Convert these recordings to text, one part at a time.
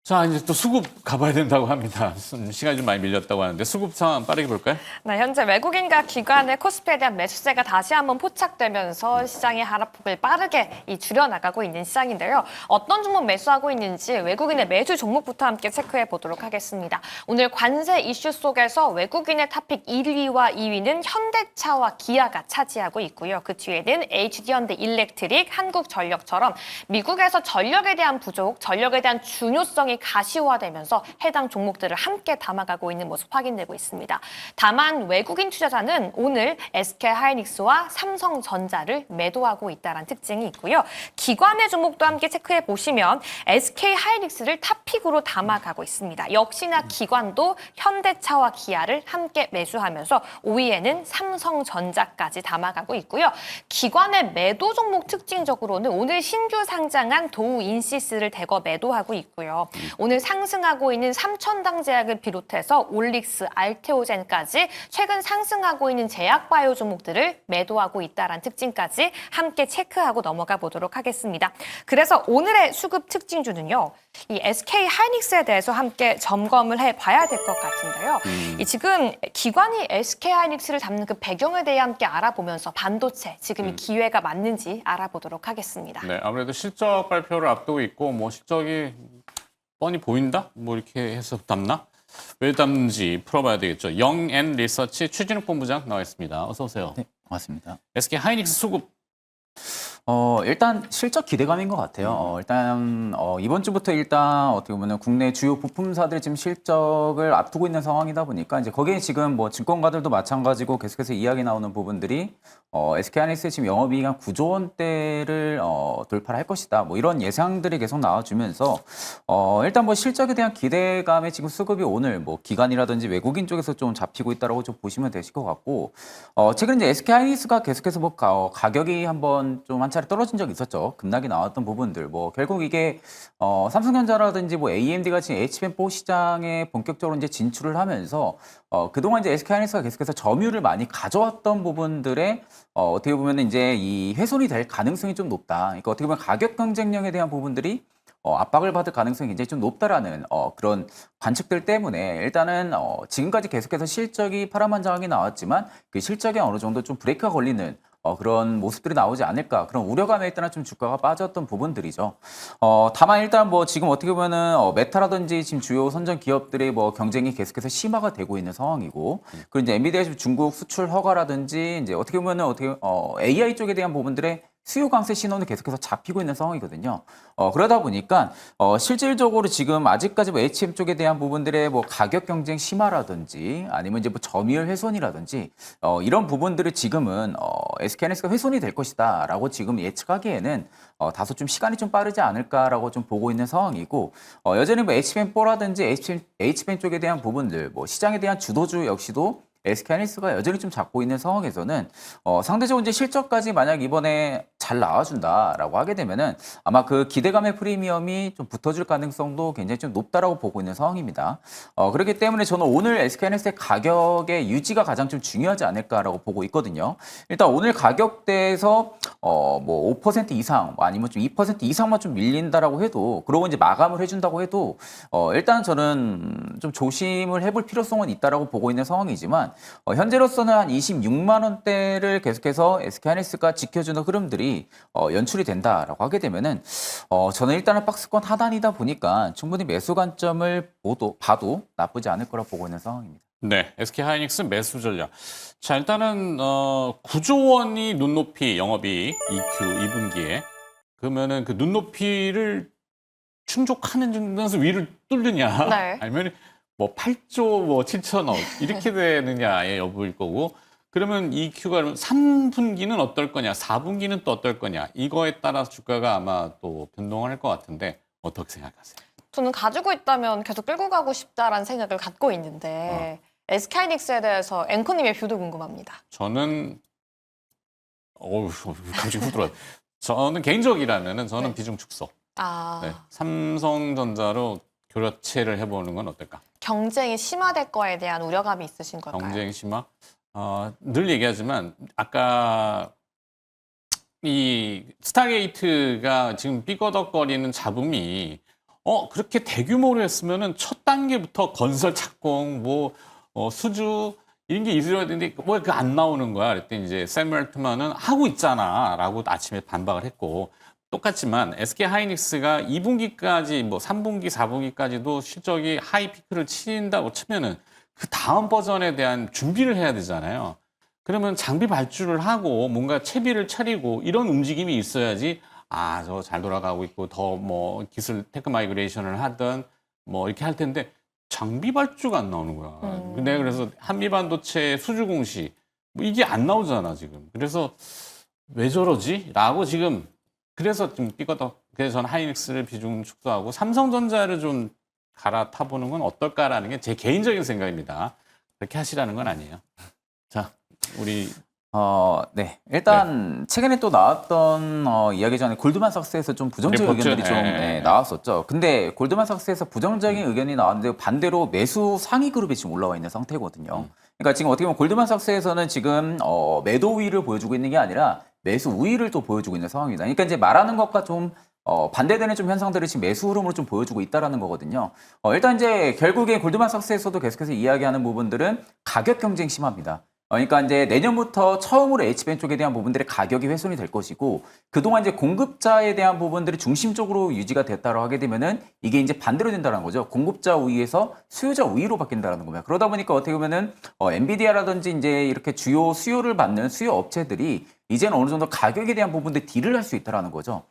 자, 이제 또 수급 가봐야 된다고 합니다. 시간이 좀 많이 밀렸다고 하는데 수급 상황 빠르게 볼까요? 네, 현재 외국인과 기관의 코스피에 대한 매수세가 다시 한번 포착되면서 시장의 하락폭을 빠르게 줄여나가고 있는 시장인데요. 어떤 종목 매수하고 있는지 외국인의 매수 종목부터 함께 체크해 보도록 하겠습니다. 오늘 관세 이슈 속에서 외국인의 탑픽 1위와 2위는 현대차와 기아가 차지하고 있고요. 그 뒤에는 HD현대 일렉트릭, 한국전력처럼 미국에서 전력에 대한 부족, 전력에 대한 중요성이 가시화되면서 해당 종목들을 함께 담아가고 있는 모습 확인되고 있습니다. 다만 외국인 투자자는 오늘 SK하이닉스와 삼성전자를 매도하고 있다는 특징이 있고요. 기관의 종목도 함께 체크해 보시면 SK하이닉스를 탑픽으로 담아가고 있습니다. 역시나 기관도 현대차와 기아를 함께 매수하면서 5위에는 삼성전자까지 담아가고 있고요. 기관의 매도 종목 특징적으로는 오늘 신규 상장한 도우인시스를 대거 매도하고 있고요. 오늘 상승하고 있는 삼천당 제약을 비롯해서 올릭스, 알테오젠까지 최근 상승하고 있는 제약바이오 종목들을 매도하고 있다는 특징까지 함께 체크하고 넘어가 보도록 하겠습니다. 그래서 오늘의 수급 특징주는요. 이 SK하이닉스에 대해서 함께 점검을 해봐야 될 것 같은데요. 지금 기관이 SK하이닉스를 담는 그 배경에 대해 함께 알아보면서 반도체 지금 이 기회가 맞는지 알아보도록 하겠습니다. 네, 아무래도 실적 발표를 앞두고 있고 뭐 실적이 뻔히 보인다? 뭐 이렇게 해서 담나? 왜 담는지 풀어봐야 되겠죠. 영앤 리서치 추진욱 본부장 나와 있습니다. 어서 오세요. 네, 고맙습니다. SK 하이닉스 수급. 일단 실적 기대감인 것 같아요. 이번 주부터 일단 어떻게 보면 국내 주요 부품사들 지금 실적을 앞두고 있는 상황이다 보니까 이제 거기에 지금 뭐 증권가들도 마찬가지고 계속해서 이야기 나오는 부분들이 SK하이닉스의 지금 영업이익 한 9조 원대를 돌파를 할 것이다. 뭐 이런 예상들이 계속 나와주면서 일단 뭐 실적에 대한 기대감에 지금 수급이 오늘 뭐 기관이라든지 외국인 쪽에서 좀 잡히고 있다라고 좀 보시면 되실 것 같고 최근 이제 SK하이닉스가 계속해서 뭐 가격이 한번 좀 한 차례 떨어진 적이 있었죠. 급락이 나왔던 부분들 뭐 결국 이게 삼성전자라든지 뭐 AMD가 지금 HBM4 시장에 본격적으로 이제 진출을 하면서 그동안 이제 SK하이닉스가 계속해서 점유율을 많이 가져왔던 부분들에 어떻게 보면 이제 이 훼손이 될 가능성이 좀 높다. 그러니까 어떻게 보면 가격 경쟁력에 대한 부분들이 압박을 받을 가능성이 굉장히 좀 높다라는 그런 관측들 때문에 일단은 지금까지 계속해서 실적이 파란만장하게 나왔지만 그 실적에 어느 정도 좀 브레이크가 걸리는 그런 모습들이 나오지 않을까 그런 우려감에 일단은 좀 주가가 빠졌던 부분들이죠. 다만 일단 뭐 지금 어떻게 보면은 메타라든지 지금 주요 선전 기업들의 뭐 경쟁이 계속해서 심화가 되고 있는 상황이고 그리고 이제 엔비디아 지금 중국 수출 허가라든지 이제 어떻게 보면은 AI 쪽에 대한 부분들의 수요 강세 신호는 계속해서 잡히고 있는 상황이거든요. 그러다 보니까 실질적으로 지금 아직까지 뭐 HM 쪽에 대한 부분들의 뭐 가격 경쟁 심화라든지 아니면 이제 뭐 점유율 훼손이라든지 이런 부분들을 지금은 SK하이닉스가 훼손이 될 것이다라고 지금 예측하기에는 다소 좀 시간이 좀 빠르지 않을까라고 좀 보고 있는 상황이고 여전히 뭐 HBM4라든지 HBM 쪽에 대한 부분들 뭐 시장에 대한 주도주 역시도 SK하이닉스가 여전히 좀 잡고 있는 상황에서는 상대적으로 이제 실적까지 만약 이번에 잘 나와준다라고 하게 되면은 아마 그 기대감의 프리미엄이 좀 붙어줄 가능성도 굉장히 좀 높다라고 보고 있는 상황입니다. 그렇기 때문에 저는 오늘 SK하이닉스의 가격의 유지가 가장 좀 중요하지 않을까라고 보고 있거든요. 일단 오늘 가격대에서 뭐 5% 이상 아니면 좀 2% 이상만 좀 밀린다라고 해도 그러고 이제 마감을 해준다고 해도 일단 저는 좀 조심을 해볼 필요성은 있다라고 보고 있는 상황이지만 현재로서는 한 26만 원대를 계속해서 SK하이닉스가 지켜주는 흐름들이 연출이 된다라고 하게 되면은 저는 일단은 박스권 하단이다 보니까 충분히 매수 관점을 봐도 나쁘지 않을 거라 보고 있는 상황입니다. 네, SK 하이닉스 매수 전략. 자, 일단은 9조 원이 눈높이 영업이익 EQ 2분기에 그러면은 그 눈높이를 충족하는 정도에서 위를 뚫느냐 네. 아니면 뭐 8조 뭐 7천억 이렇게 되느냐의 여부일 거고 그러면 EQ가 3분기는 어떨 거냐 4분기는 또 어떨 거냐 이거에 따라서 주가가 아마 또 변동을 할 것 같은데 어떻게 생각하세요? 저는 가지고 있다면 계속 끌고 가고 싶다라는 생각을 갖고 있는데 SK하이닉스에 대해서 앵커님의 뷰도 궁금합니다. 저는 갑자기 훅 들어와. 저는 개인적이라면은 저는 네. 비중 축소. 아, 네, 삼성전자로 교체를 해보는 건 어떨까? 경쟁이 심화될 거에 대한 우려감이 있으신 걸까요? 경쟁 심화. 늘 얘기하지만 아까 이 스타게이트가 지금 삐거덕거리는 잡음이 그렇게 대규모로 했으면은 첫 단계부터 건설 착공, 수주, 이런 게 있어야 되는데, 왜 그게 안 나오는 거야? 그랬더니 이제 샘 웰트만은 하고 있잖아. 라고 아침에 반박을 했고, 똑같지만 SK 하이닉스가 2분기까지, 3분기, 4분기까지도 실적이 하이 피크를 치린다고 치면은 그 다음 버전에 대한 준비를 해야 되잖아요. 그러면 장비 발주를 하고 뭔가 채비를 차리고 이런 움직임이 있어야지, 저 잘 돌아가고 있고 더 기술 테크 마이그레이션을 하든 이렇게 할 텐데 장비 발주가 안 나오는 거야. 근데 그래서 한미 반도체 수주 공시 이게 안 나오잖아, 지금. 그래서 왜 저러지? 라고 지금 그래서 좀 삐거덕. 그래서 저는 하이닉스를 비중 축소하고 삼성전자를 좀 갈아타보는 건 어떨까라는 게 제 개인적인 생각입니다. 그렇게 하시라는 건 아니에요. 자, 우리 네. 일단 최근에 또 나왔던 이야기 전에 골드만삭스에서 좀 부정적인 리포트? 의견들이 좀 나왔었죠. 근데 골드만삭스에서 부정적인 의견이 나왔는데 반대로 매수 상위 그룹이 지금 올라와 있는 상태거든요. 그러니까 지금 어떻게 보면 골드만삭스에서는 지금 매도 우위를 보여주고 있는 게 아니라 매수 우위를 또 보여주고 있는 상황입니다. 그러니까 이제 말하는 것과 좀 반대되는 좀 현상들을 지금 매수 흐름으로 좀 보여주고 있다라는 거거든요. 일단 이제 결국에 골드만삭스에서도 계속해서 이야기하는 부분들은 가격 경쟁이 심합니다. 그러니까 이제 내년부터 처음으로 H밴 쪽에 대한 부분들의 가격이 훼손이 될 것이고 그동안 이제 공급자에 대한 부분들이 중심적으로 유지가 됐다고 하게 되면은 이게 이제 반대로 된다는 거죠. 공급자 우위에서 수요자 우위로 바뀐다는 겁니다. 그러다 보니까 어떻게 보면은 엔비디아라든지 이제 이렇게 주요 수요를 받는 수요 업체들이 이제는 어느 정도 가격에 대한 부분들 딜을 할 수 있다라는 거죠.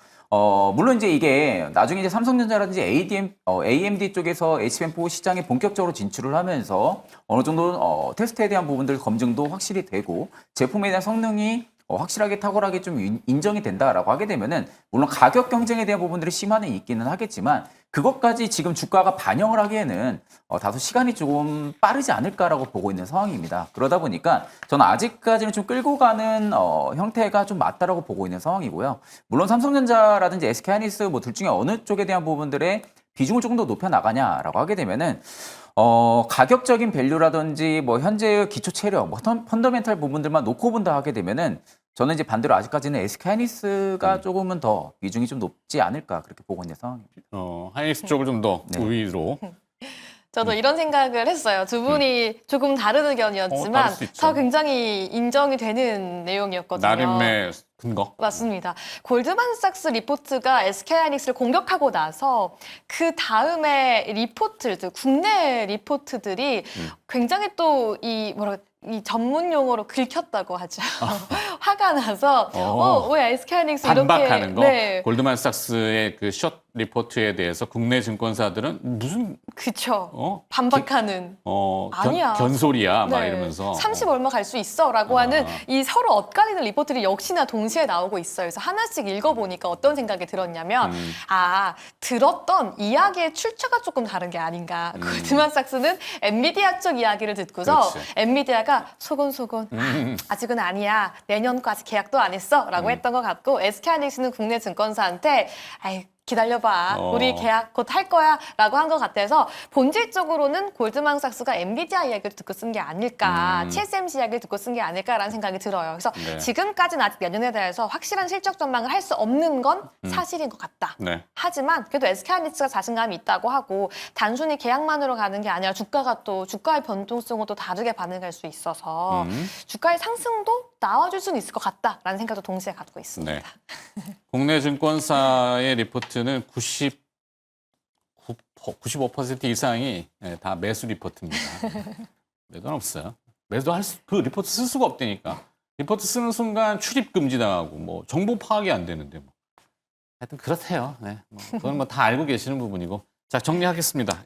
물론 이제 이게 나중에 이제 삼성전자라든지 AMD 쪽에서 HBM4 시장에 본격적으로 진출을 하면서 어느 정도 테스트에 대한 부분들 검증도 확실히 되고 제품에 대한 성능이 확실하게 탁월하게 좀 인정이 된다라고 하게 되면은 물론 가격 경쟁에 대한 부분들이 심화는 있기는 하겠지만 그것까지 지금 주가가 반영을 하기에는 다소 시간이 조금 빠르지 않을까라고 보고 있는 상황입니다. 그러다 보니까 저는 아직까지는 좀 끌고 가는 형태가 좀 맞다라고 보고 있는 상황이고요. 물론 삼성전자라든지 SK하이닉스 둘 중에 어느 쪽에 대한 부분들의 비중을 조금 더 높여 나가냐라고 하게 되면은 가격적인 밸류라든지 현재의 기초 체력, 펀더멘탈 부분들만 놓고 본다 하게 되면은 저는 이제 반대로 아직까지는 SK하이닉스가 조금은 더 비중이 좀 높지 않을까 그렇게 보고 있는 상황입니다. 하이닉스 쪽을 좀 더 네. 우위로. 저도 이런 생각을 했어요. 두 분이 조금 다른 의견이었지만 다를 수 있죠. 다 굉장히 인정이 되는 내용이었거든요. 나름의 근거. 맞습니다. 골드만삭스 리포트가 SK하이닉스를 공격하고 나서 그 다음에 리포트들, 국내 리포트들이 굉장히 또 이 전문 용어로 긁혔다고 하죠. 화가 나서 왜 SK하이닉스 이렇게 반박하는 거. 네. 골드만삭스의 그 숏 리포트에 대해서 국내 증권사들은 무슨 그쵸. 반박하는. 아니야. 견소리야 막 네. 이러면서 30 얼마 갈 수 있어라고 하는 이 서로 엇갈리는 리포트들이 역시나 동시에 나오고 있어요. 그래서 하나씩 읽어보니까 어떤 생각이 들었냐면 들었던 이야기의 출처가 조금 다른 게 아닌가. 골드만삭스는 엔비디아 쪽 이야기를 듣고서 그렇지. 엔비디아가 소곤소곤 아직은 아니야. 내년까지 계약도 안 했어 라고 했던 것 같고 SK하이닉스는 국내 증권사한테 기다려봐. 우리 계약 곧 할 거야. 라고 한 것 같아서 본질적으로는 골드만삭스가 엔비디아 이야기를 듣고 쓴 게 아닐까. TSMC 이야기를 듣고 쓴 게 아닐까라는 생각이 들어요. 그래서 네. 지금까지는 아직 내년에 대해서 확실한 실적 전망을 할 수 없는 건 사실인 것 같다. 네. 하지만 그래도 SK하이닉스가 자신감이 있다고 하고 단순히 계약만으로 가는 게 아니라 주가가 또 주가의 변동성은 또 다르게 반응할 수 있어서 주가의 상승도 나와줄 수는 있을 것 같다라는 생각도 동시에 갖고 있습니다. 네. 국내 증권사의 리포트는 95% 이상이 다 매수 리포트입니다. 매도는 없어요. 그 리포트 쓸 수가 없다니까. 리포트 쓰는 순간 출입 금지 당하고 정보 파악이 안 되는데 하여튼 그렇대요. 네. 그건 다 알고 계시는 부분이고. 자, 정리하겠습니다.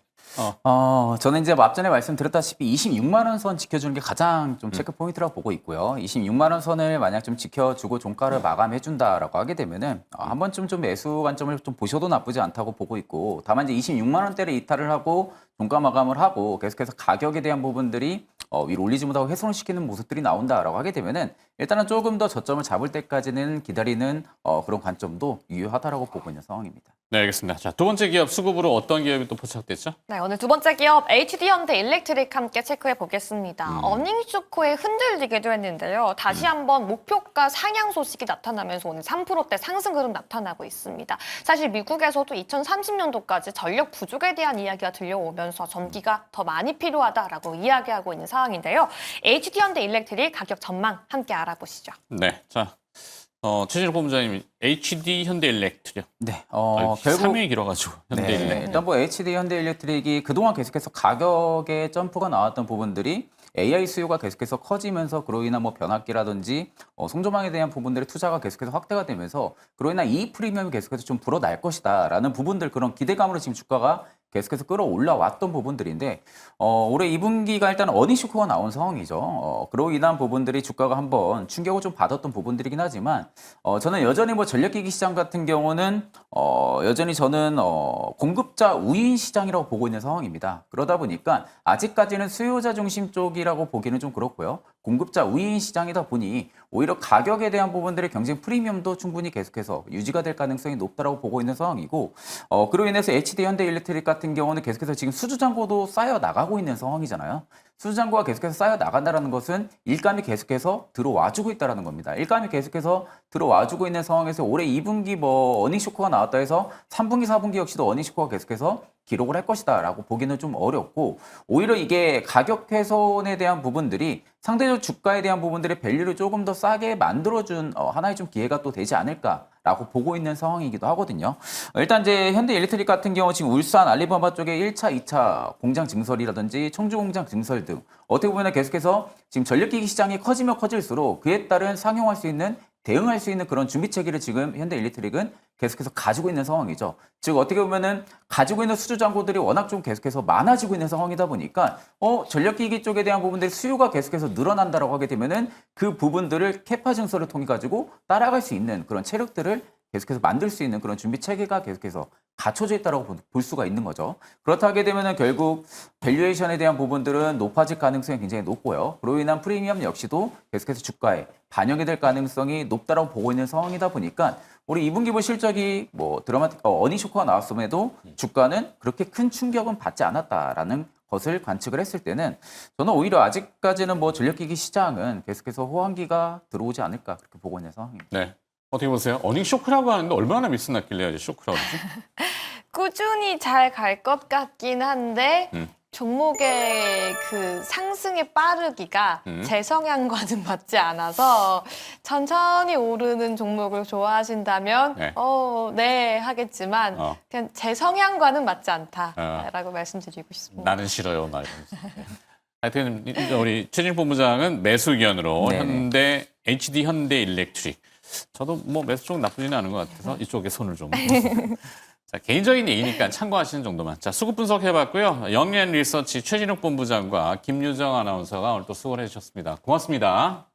저는 이제 앞전에 말씀드렸다시피 26만 원 선 지켜주는 게 가장 좀 체크 포인트라고 보고 있고요. 26만 원 선을 만약 좀 지켜주고 종가를 마감해준다라고 하게 되면은 한 번쯤 좀 매수 관점을 좀 보셔도 나쁘지 않다고 보고 있고, 다만 이제 26만 원대를 이탈을 하고 종가 마감을 하고 계속해서 가격에 대한 부분들이 위로 올리지 못하고 훼손을 시키는 모습들이 나온다라고 하게 되면은 일단은 조금 더 저점을 잡을 때까지는 기다리는 그런 관점도 유효하다라고 보고 있는 상황입니다. 네, 알겠습니다. 자, 두 번째 기업 수급으로 어떤 기업이 또 포착됐죠? 네, 오늘 두 번째 기업 HD현대일렉트릭 함께 체크해 보겠습니다. 어닝 쇼크에 흔들리기도 했는데요. 다시 한번 목표가 상향 소식이 나타나면서 오늘 3%대 상승 흐름 나타나고 있습니다. 사실 미국에서도 2030년도까지 전력 부족에 대한 이야기가 들려오면서 전기가 더 많이 필요하다라고 이야기하고 있는 상황인데요. HD현대일렉트릭 가격 전망 함께 알아보시죠. 네, 자, 최진욱 본부장님, HD 현대일렉트릭. 네, 결국 결국 3위 길어가지고 현대일렉. 네, 일단 뭐 HD 현대일렉트릭이 그동안 계속해서 가격의 점프가 나왔던 부분들이 AI 수요가 계속해서 커지면서 그로 인한 뭐 변압기라든지 송조망에 대한 부분들의 투자가 계속해서 확대가 되면서 그로 인한 이익 프리미엄이 계속해서 좀 불어날 것이다라는 부분들 그런 기대감으로 지금 주가가 계속해서 끌어올라왔던 부분들인데 올해 2분기가 일단 어닝 쇼크가 나온 상황이죠. 그로 인한 부분들이 주가가 한번 충격을 좀 받았던 부분들이긴 하지만 저는 여전히 뭐 전력기기 시장 같은 경우는 여전히 저는 공급자 우위인 시장이라고 보고 있는 상황입니다. 그러다 보니까 아직까지는 수요자 중심 쪽이라고 보기는 좀 그렇고요. 공급자 우위인 시장이다 보니 오히려 가격에 대한 부분들의 경쟁 프리미엄도 충분히 계속해서 유지가 될 가능성이 높다라고 보고 있는 상황이고 그로 인해서 HD 현대일렉트릭 같은 경우는 계속해서 지금 수주잔고도 쌓여 나가고 있는 상황이잖아요. 수주잔고가 계속해서 쌓여 나간다는 것은 일감이 계속해서 들어와주고 있다는 겁니다. 일감이 계속해서 들어와주고 있는 상황에서 올해 2분기 뭐 어닝 쇼크가 나왔다 해서 3분기, 4분기 역시도 어닝 쇼크가 계속해서 기록을 할 것이다라고 보기는 좀 어렵고 오히려 이게 가격 훼손에 대한 부분들이 상대적 주가에 대한 부분들의 밸류를 조금 더 싸게 만들어준 하나의 좀 기회가 또 되지 않을까라고 보고 있는 상황이기도 하거든요. 일단 이제 현대일렉트릭 같은 경우 지금 울산 알리바바 쪽에 1차, 2차 공장 증설이라든지 청주 공장 증설 등 어떻게 보면 계속해서 지금 전력기기 시장이 커지면 커질수록 그에 따른 상용할 수 있는 대응할 수 있는 그런 준비 체계를 지금 현대일렉트릭은 계속해서 가지고 있는 상황이죠. 즉 어떻게 보면은 가지고 있는 수주 잔고들이 워낙 좀 계속해서 많아지고 있는 상황이다 보니까 전력기기 쪽에 대한 부분들이 수요가 계속해서 늘어난다라고 하게 되면은 그 부분들을 캐파 증설을 통해 가지고 따라갈 수 있는 그런 체력들을 계속해서 만들 수 있는 그런 준비 체계가 계속해서 갖춰져 있다고 볼 수가 있는 거죠. 그렇다 하게 되면은 결국 밸류에이션에 대한 부분들은 높아질 가능성이 굉장히 높고요. 그로 인한 프리미엄 역시도 계속해서 주가에 반영이 될 가능성이 높다라고 보고 있는 상황이다 보니까 우리 2분기 실적이 뭐 어닝 쇼크가 나왔음에도 주가는 그렇게 큰 충격은 받지 않았다라는 것을 관측을 했을 때는 저는 오히려 아직까지는 뭐 전력기기 시장은 계속해서 호황기가 들어오지 않을까 그렇게 보고 있는 상황입니다. 네. 어떻게 보세요? 어닝 쇼크라고 하는데 얼마나 미스났길래 쇼크라고 그러지? 꾸준히 잘 갈 것 같긴 한데 종목의 그 상승의 빠르기가 제 성향과는 맞지 않아서 천천히 오르는 종목을 좋아하신다면 네. 네 하겠지만 그냥 제 성향과는 맞지 않다라고 말씀드리고 싶습니다. 나는 싫어요. 말. 하여튼 우리 최진욱 본부장은 매수 의견으로 네네. 현대 HD 현대일렉트릭. 저도 뭐 매수 쪽 나쁘지는 않은 것 같아서 이쪽에 손을 좀. 자, 개인적인 얘기니까 참고하시는 정도만. 자, 수급 분석해봤고요. 영리한 리서치 최진욱 본부장과 김유정 아나운서가 오늘 또 수고를 해주셨습니다. 고맙습니다.